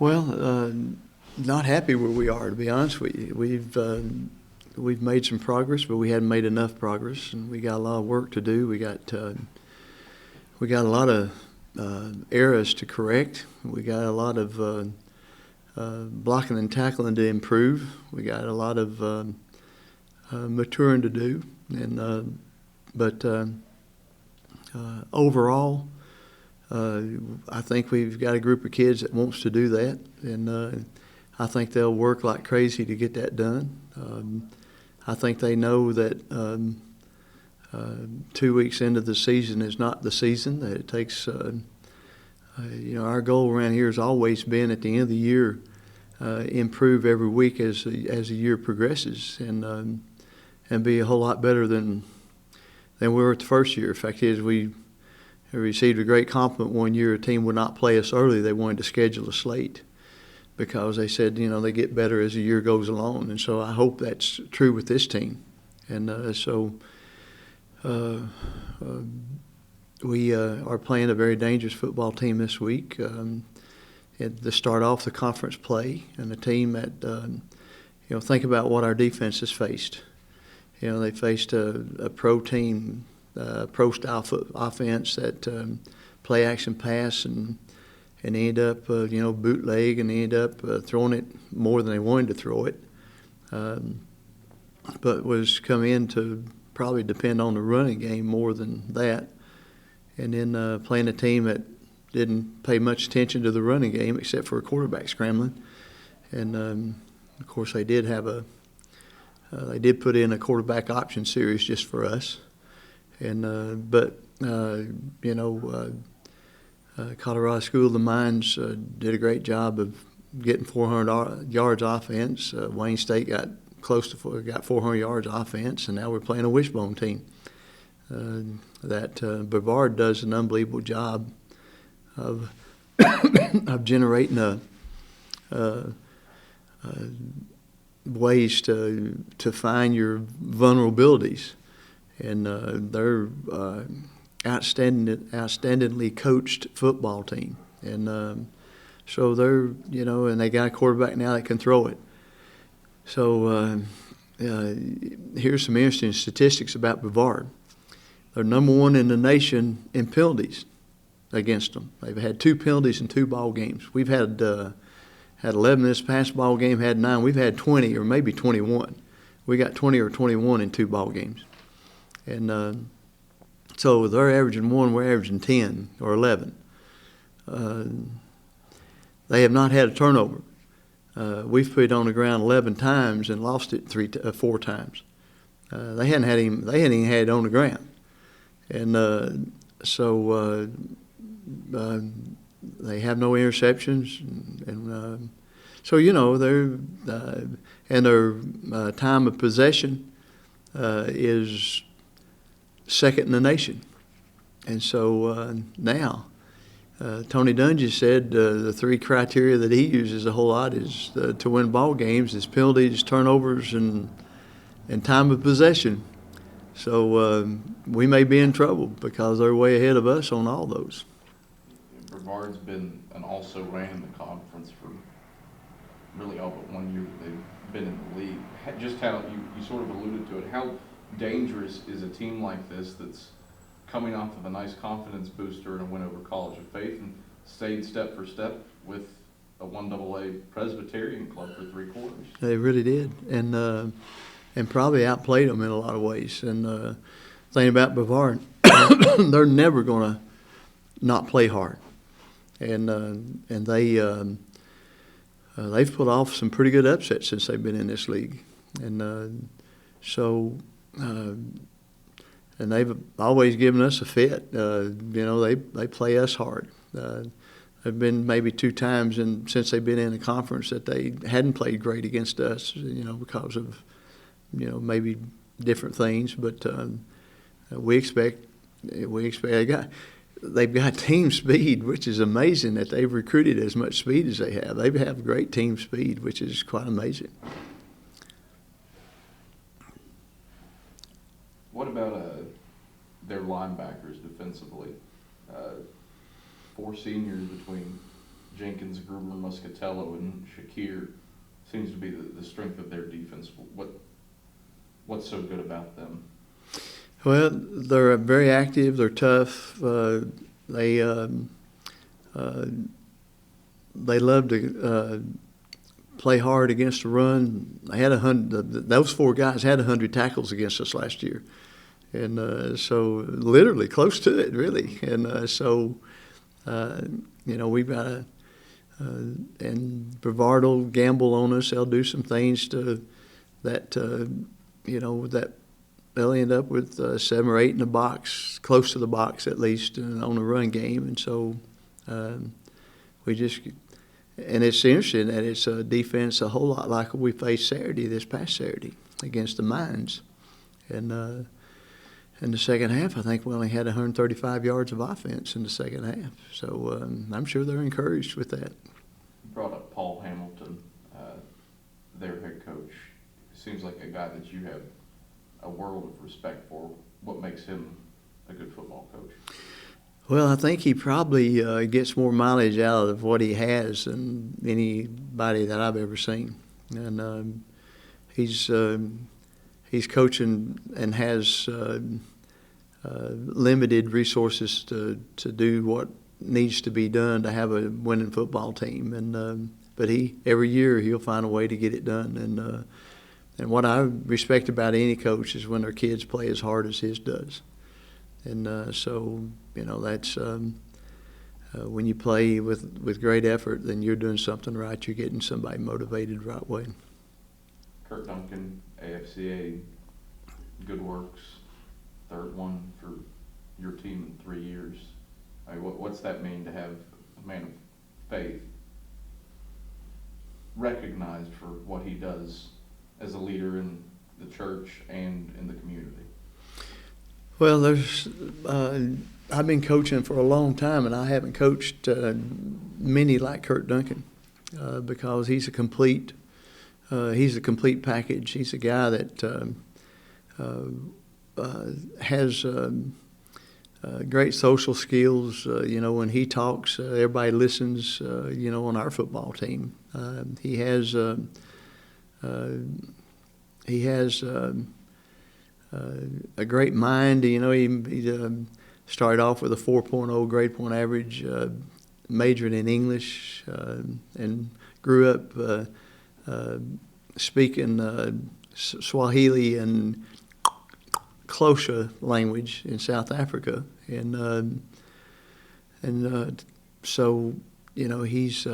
Well, not happy where we are, to be honest with you. We've made some progress, but we hadn't made enough progress, and we got a lot of work to do. We got a lot of errors to correct. We got a lot of blocking and tackling to improve. We got a lot of maturing to do, and but overall, I think we've got a group of kids that wants to do that, and I think they'll work like crazy to get that done. I think they know that 2 weeks into the season is not the season, that it takes, our goal around here has always been at the end of the year, improve every week as the year progresses, and be a whole lot better than we were at the first year. The fact is, we received a great compliment one year. A team would not play us early. They wanted to schedule a slate because they said, they get better as the year goes along. And so I hope that's true with this team. And we are playing a very dangerous football team this week. To start off the conference play, and a team that, think about what our defense has faced. They faced a pro team, pro-style offense that play action pass and ended up, bootleg, and ended up throwing it more than they wanted to throw it. But was come in to probably depend on the running game more than that. And then playing a team that didn't pay much attention to the running game except for a quarterback scrambling. And, of course, they did have they did put in a quarterback option series just for us. And Colorado School of the Mines did a great job of getting 400 yards offense. Wayne State got 400 yards offense, and now we're playing a wishbone team. Brevard does an unbelievable job of of generating ways to find your vulnerabilities, and they're outstandingly coached football team, and so they're and they got a quarterback now that can throw it. So here's some interesting statistics about Brevard. They're number one in the nation in penalties against them. They've had 2 penalties in 2 ball games. We've had 11 this past ball game, had 9. We've had 20 or maybe 21. We got 20 or 21 in 2 ball games. And so they're averaging 1, we're averaging 10 or 11. They have not had a turnover. We've put it on the ground 11 times and lost it 4 times. They hadn't even had it on the ground. And so they have no interceptions, and so they're and their time of possession is second in the nation, and so now Tony Dungy said the 3 criteria that he uses a whole lot is to win ball games is penalties, turnovers, and time of possession. So we may be in trouble because they're way ahead of us on all those. Brevard's been and also ran in the conference for really all but 1 year that they've been in the league. Just how you sort of alluded to it, how dangerous is a team like this that's coming off of a nice confidence booster and a win over College of Faith and stayed step for step with a 1AA Presbyterian club for 3 quarters? They really did, and probably outplayed them in a lot of ways. And thing about Brevard, they're never going to not play hard, and they've put off some pretty good upsets since they've been in this league, and and they've always given us a fit. They play us hard. There've been maybe 2 times since they've been in the conference that they hadn't played great against us, because of maybe different things. But we expect they've got team speed, which is amazing that they've recruited as much speed as they have. They have great team speed, which is quite amazing. What about their linebackers defensively? 4 seniors between Jenkins, Gruber, Muscatello, and Shakir seems to be the strength of their defense. What's so good about them? Well, they're very active. They're tough. They love to play hard against the run. They had 100. Those four guys had 100 tackles against us last year, and so literally close to it, really. And so we've got to and Brevard will gamble on us. They'll do some things to that that they'll end up with 7 or 8 in the box, close to the box at least, on the run game. And so we just and it's interesting that it's a defense a whole lot like we faced this past Saturday against the Mines. And in the second half, I think we only had 135 yards of offense in the second half. So I'm sure they're encouraged with that. You brought up Paul Hamilton, their head coach. Seems like a guy that you have a world of respect for. What makes him a good football coach? Well, I think he probably gets more mileage out of what he has than anybody that I've ever seen. And he's coaching and has limited resources to do what needs to be done to have a winning football team. And but every year he'll find a way to get it done. And what I respect about any coach is when their kids play as hard as his does. And so that's when you play with great effort, then you're doing something right. You're getting somebody motivated the right way. Kurt Duncan, AFCA, good works, third one for your team in 3 years. I mean, what's that mean to have a man of faith recognized for what he does as a leader in the church and in the community? Well, I've been coaching for a long time, and I haven't coached many like Kurt Duncan because he's a complete package. He's a guy that has great social skills. When he talks, everybody listens. On our football team, he has a great mind. He started off with a 4.0 grade point average, majored in English, and grew up speaking Swahili and Xhosa language in South Africa, and so he's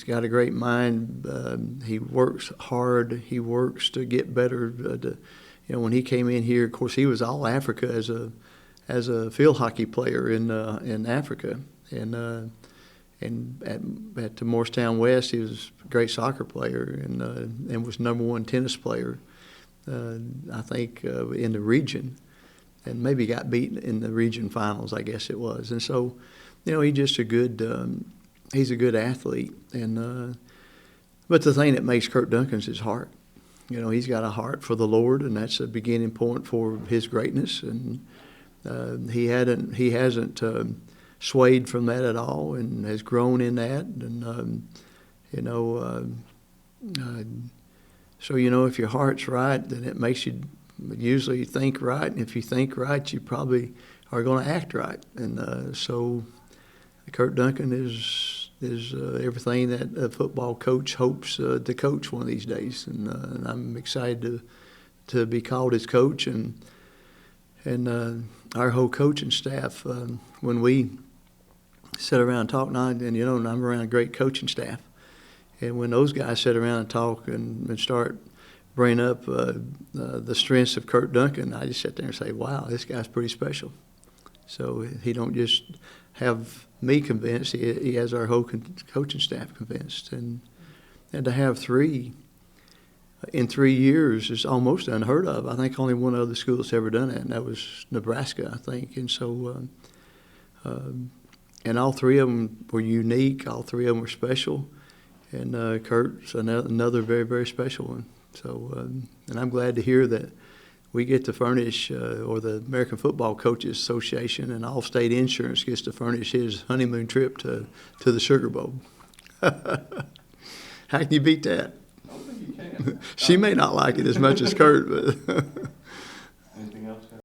got a great mind. He works hard. He works to get better. When he came in here, of course, he was all Africa as a field hockey player in Africa, and at Morristown West, he was a great soccer player and was #1 tennis player, I think, in the region, and maybe got beaten in the region finals, I guess it was. And so, he's just he's a good athlete. And but the thing that makes Kurt Duncan's his heart. He's got a heart for the Lord, and that's a beginning point for his greatness. And he hasn't swayed from that at all, and has grown in that. And so if your heart's right, then it makes you usually think right. And if you think right, you probably are going to act right. And so Kurt Duncan is everything that a football coach hopes to coach one of these days. And I'm excited to be called his coach. And our whole coaching staff, when we sit around and talk, and I'm around a great coaching staff. And when those guys sit around and talk and start bringing up the strengths of Kurt Duncan, I just sit there and say, wow, this guy's pretty special. So he don't just have me convinced, he has our whole coaching staff convinced. And to have 3 in 3 years is almost unheard of. I think only one other school has ever done that, and that was Nebraska, I think. And so, and all 3 of them were unique. All 3 of them were special. And Kurt's another very, very special one. So, and I'm glad to hear that we get to furnish, or the American Football Coaches Association and Allstate Insurance gets to furnish his honeymoon trip to the Sugar Bowl. How can you beat that? I don't think you can. She may not like it as much as Kurt, but